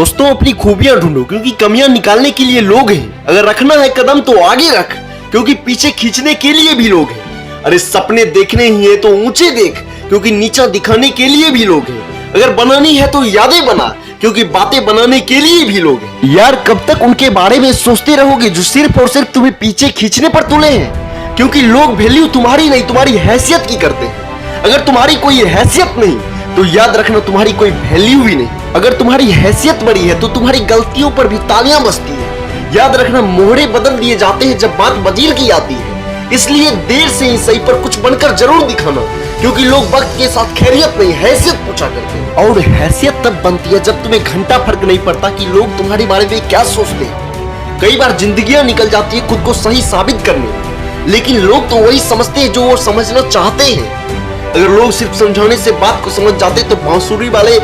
दोस्तों अपनी खूबियां ढूंढो, क्योंकि कमियां निकालने के लिए लोग हैं। अगर रखना है कदम तो आगे रख, क्योंकि पीछे खींचने के लिए भी लोग हैं। अरे सपने देखने ही है तो ऊंचे देख, क्योंकि नीचा दिखाने के लिए भी लोग हैं। अगर बनानी है तो यादें बना, क्योंकि बातें बनाने के लिए भी लोग हैं। यार कब तक उनके बारे में सोचते रहोगे जो सिर्फ और सिर्फ तुम्हें पीछे खींचने पर तुले हैं? क्योंकि लोग वैल्यू तुम्हारी नहीं, तुम्हारी हैसियत की करते हैं। अगर तुम्हारी कोई हैसियत नहीं तो याद रखना तुम्हारी कोई वैल्यू भी नहीं। अगर तुम्हारी हैसियत बड़ी है तो तुम्हारी गलतियों पर भी तालियां बजती है। याद रखना मोहरे बदल दिए जाते हैं जब बात वजीर की आती है। इसलिए देर से ही सही पर कुछ बनकर जरूर दिखाना, क्योंकि लोग वक्त के साथ खैरियत नहीं हैसियत पूछा करते हैं। और हैसियत तब बनती है जब तुम्हें घंटा फर्क नहीं पड़ता कि लोग तुम्हारे बारे में क्या सोचते हैं। कई बार जिंदगियां निकल जाती है खुद को सही साबित करने, लेकिन लोग तो वही समझते हैं जो वो समझना चाहते हैं। अगर लोग सिर्फ समझाने से बात को समझ जाते तो बांसुरी वाले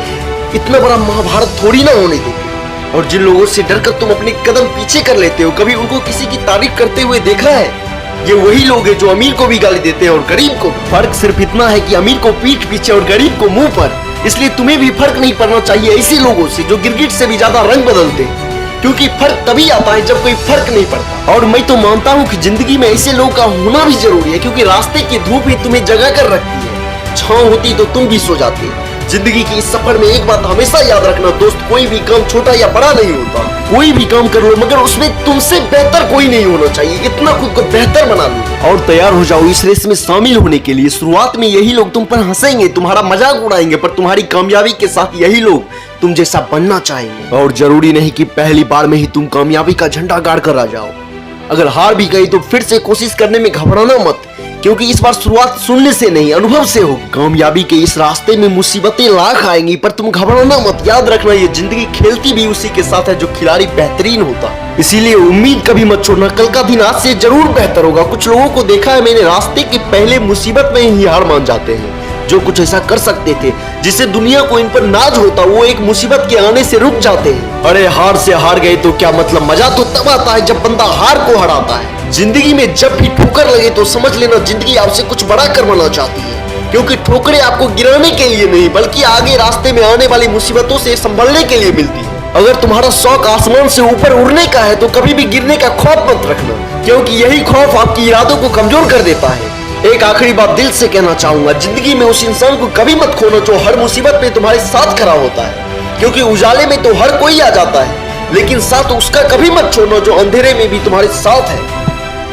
इतना बड़ा महाभारत थोड़ी ना होने देते। और जिन लोगों से डरकर तुम अपने कदम पीछे कर लेते हो, कभी उनको किसी की तारीफ करते हुए देखा है? ये वही लोग हैं जो अमीर को भी गाली देते हैं और गरीब को। फर्क सिर्फ इतना है कि अमीर को पीठ पीछे और गरीब को मुंह पर। इसलिए तुम्हें भी फर्क नहीं पड़ना चाहिए ऐसे लोगों से जो गिरगिट से भी ज्यादा रंग बदलते हैं, क्योंकि फर्क तभी आता है जब कोई फर्क नहीं पड़ता। और मैं तो मानता हूँ कि जिंदगी में ऐसे लोगों का होना भी जरूरी है, क्योंकि रास्ते की धूप ही तुम्हें जगा कर रखती है। छांव होती तो तुम भी सो जाते। जिंदगी के इस सफर में एक बात हमेशा याद रखना दोस्त, कोई भी काम छोटा या बड़ा नहीं होता। कोई भी काम कर लो मगर उसमें तुमसे बेहतर कोई नहीं होना चाहिए। इतना खुद को बेहतर बना लो और तैयार हो जाओ इस रेस में शामिल होने के लिए। शुरुआत में यही लोग तुम पर हंसेंगे, तुम्हारा मजाक उड़ाएंगे, पर तुम्हारी कामयाबी के साथ यही लोग तुम जैसा बनना चाहेंगे। और जरूरी नहीं कि पहली बार में ही तुम कामयाबी का झंडा गाड़ कर आ जाओ। अगर हार भी गई तो फिर से कोशिश करने में घबराना मत, क्योंकि इस बार शुरुआत सुनने से नहीं अनुभव से होगी। कामयाबी के इस रास्ते में मुसीबतें लाख आएंगी, पर तुम घबराना मत। याद रखना ये जिंदगी खेलती भी उसी के साथ है जो खिलाड़ी बेहतरीन होता है। इसीलिए उम्मीद कभी मत छोड़ना, कल का दिन आज से जरूर बेहतर होगा। कुछ लोगों को देखा है मैंने, रास्ते के पहले मुसीबत में ही हार मान जाते हैं। जो कुछ ऐसा कर सकते थे जिससे दुनिया को इन पर नाज होता, वो एक मुसीबत के आने से रुक जाते हैं। अरे हार से हार गए तो क्या मतलब, मजा तो तब आता है जब बंदा हार को हराता है। जिंदगी में जब भी ठोकर लगे तो समझ लेना जिंदगी आपसे कुछ बड़ा करवाना चाहती है, क्योंकि ठोकरें आपको गिराने के लिए नहीं बल्कि आगे रास्ते में आने वाली मुसीबतों से संभलने के लिए मिलती है। अगर तुम्हारा शौक आसमान से ऊपर उड़ने का है तो कभी भी गिरने का खौफ मत रखना, क्योंकि यही खौफ आपकी इरादों को कमजोर कर देता है। एक आखिरी बात दिल से कहना चाहूंगा, जिंदगी में उस इंसान को कभी मत खोना जो हर मुसीबत में तुम्हारे साथ खड़ा होता है, क्योंकि उजाले में तो हर कोई आ जाता है, लेकिन साथ उसका कभी मत छोड़ना जो अंधेरे में भी तुम्हारे साथ है।